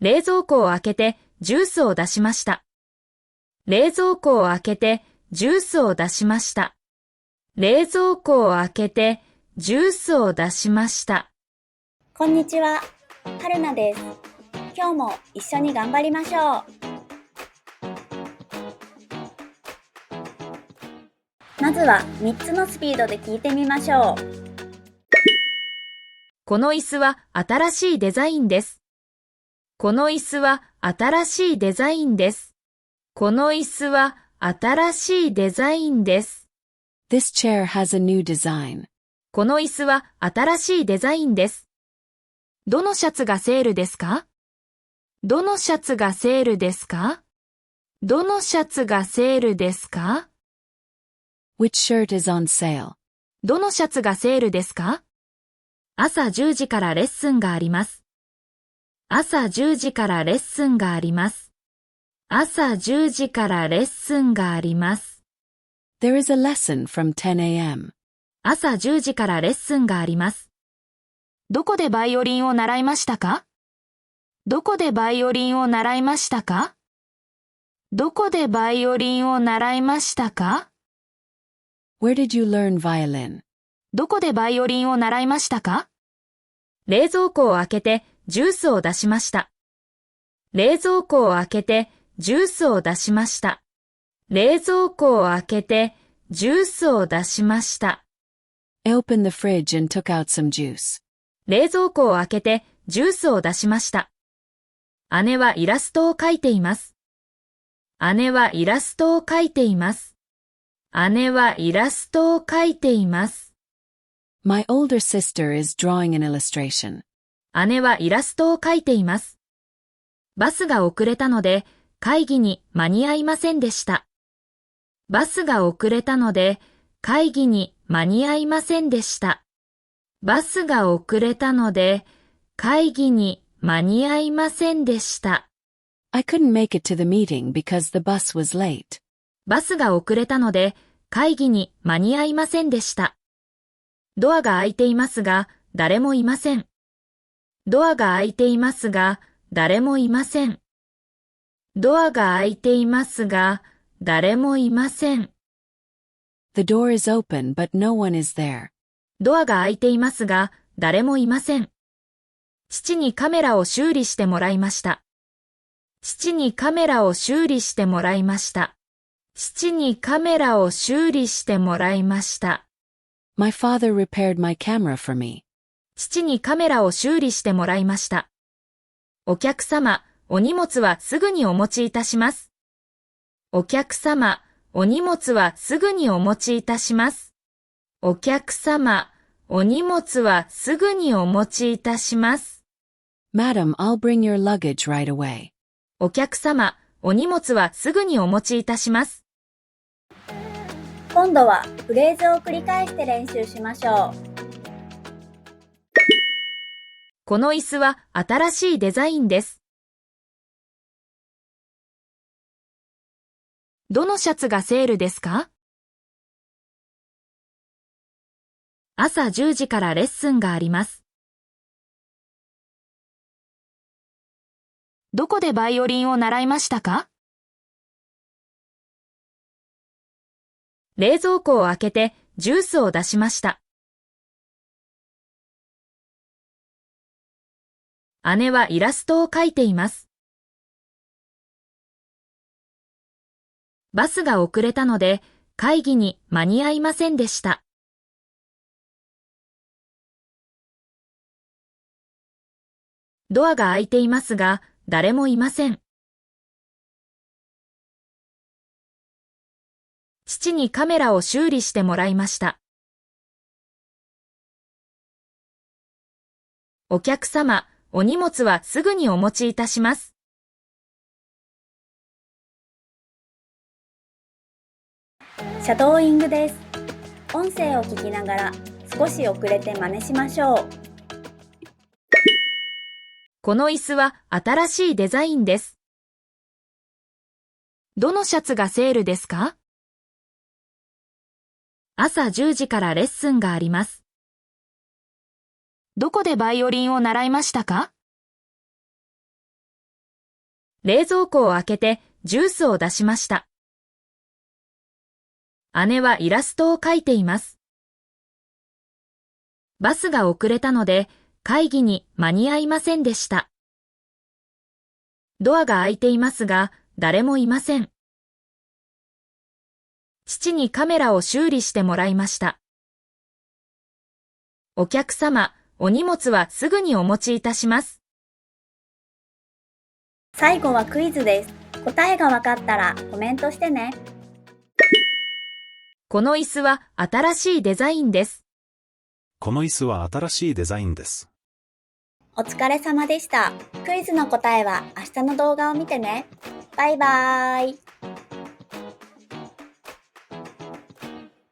冷蔵庫を開けてジュースを出しました。冷蔵庫を開けてジュースを出しました。冷蔵庫を開けてジュースを出しました。こんにちは、春菜です。今日も一緒に頑張りましょう。まずは3つのスピードで聞いてみましょう。この椅子は新しいデザインです。この椅子は新しいデザインです。この椅子は新しいデザインです。This chair has a new design. この椅子は新しいデザインです。どのシャツがセールですか？どのシャツがセールですか？どのシャツがセールですか？ Which shirt is on sale? どのシャツがセールですか？朝10時からレッスンがあります。朝10時からレッスンがあります。朝10時からレッスンがあります。There is a lesson from 10 a.m. 朝10時からレッスンがあります。どこでバイオリンを習いましたか？どこでバイオリンを習いましたか？どこでバイオリンを習いましたか？ Where did you learn violin? どこでバイオリンを習いましたか？冷蔵庫を開けてジュースを出しました。冷蔵庫を開けてジュースを出しました。冷蔵庫を開けてジュースを出しました。I opened the fridge and took out some juice. 冷蔵庫を開けてジュースを出しました。姉はイラストを描いています。姉はイラストを描いています。姉はイラストを描いています。My older sister is drawing an illustration. 姉はイラストを描いています。バスが遅れたので会議に間に合いませんでした。バスが遅れたので会議に間に合いませんでした。バスが遅れたので会議に間に合いませんでした。I couldn't make it to the meeting because the bus was late. バスが遅れたので会議に間に合いませんでした。ドアが開いていますが誰もいません。ドアが開いていますが誰もいません。ドアが開いていますが誰もいません。The door is open but no one is there. ドアが開いていますが誰もいません。父にカメラを修理してもらいました。父にカメラを修理してもらいました。父にカメラを修理してもらいました。My father repaired my camera for me. 父にカメラを修理してもらいました。お客様、お荷物はすぐにお持ちいたします。お客様、お荷物はすぐにお持ちいたします。お客様、お荷物はすぐにお持ちいたします。Madam, I'll bring your luggage right away. お客様、お荷物はすぐにお持ちいたします。今度はフレーズを繰り返して練習しましょう。この椅子は新しいデザインです。どのシャツがセールですか？朝10時からレッスンがあります。どこでバイオリンを習いましたか？冷蔵庫を開けてジュースを出しました。姉はイラストを描いています。バスが遅れたので会議に間に合いませんでした。ドアが開いていますが誰もいません。父にカメラを修理してもらいました。お客様、お荷物はすぐにお持ちいたします。シャドーイングです。音声を聞きながら少し遅れて真似しましょう。この椅子は新しいデザインです。どのシャツがセールですか？朝10時からレッスンがあります。どこでバイオリンを習いましたか？冷蔵庫を開けてジュースを出しました。姉はイラストを描いています。バスが遅れたので会議に間に合いませんでした。ドアが開いていますが、誰もいません。父にカメラを修理してもらいました。お客様、お荷物はすぐにお持ちいたします。最後はクイズです。答えがわかったらコメントしてね。この椅子は新しいデザインです。この椅子は新しいデザインです。お疲れ様でした。クイズの答えは明日の動画を見てね。バイバーイ。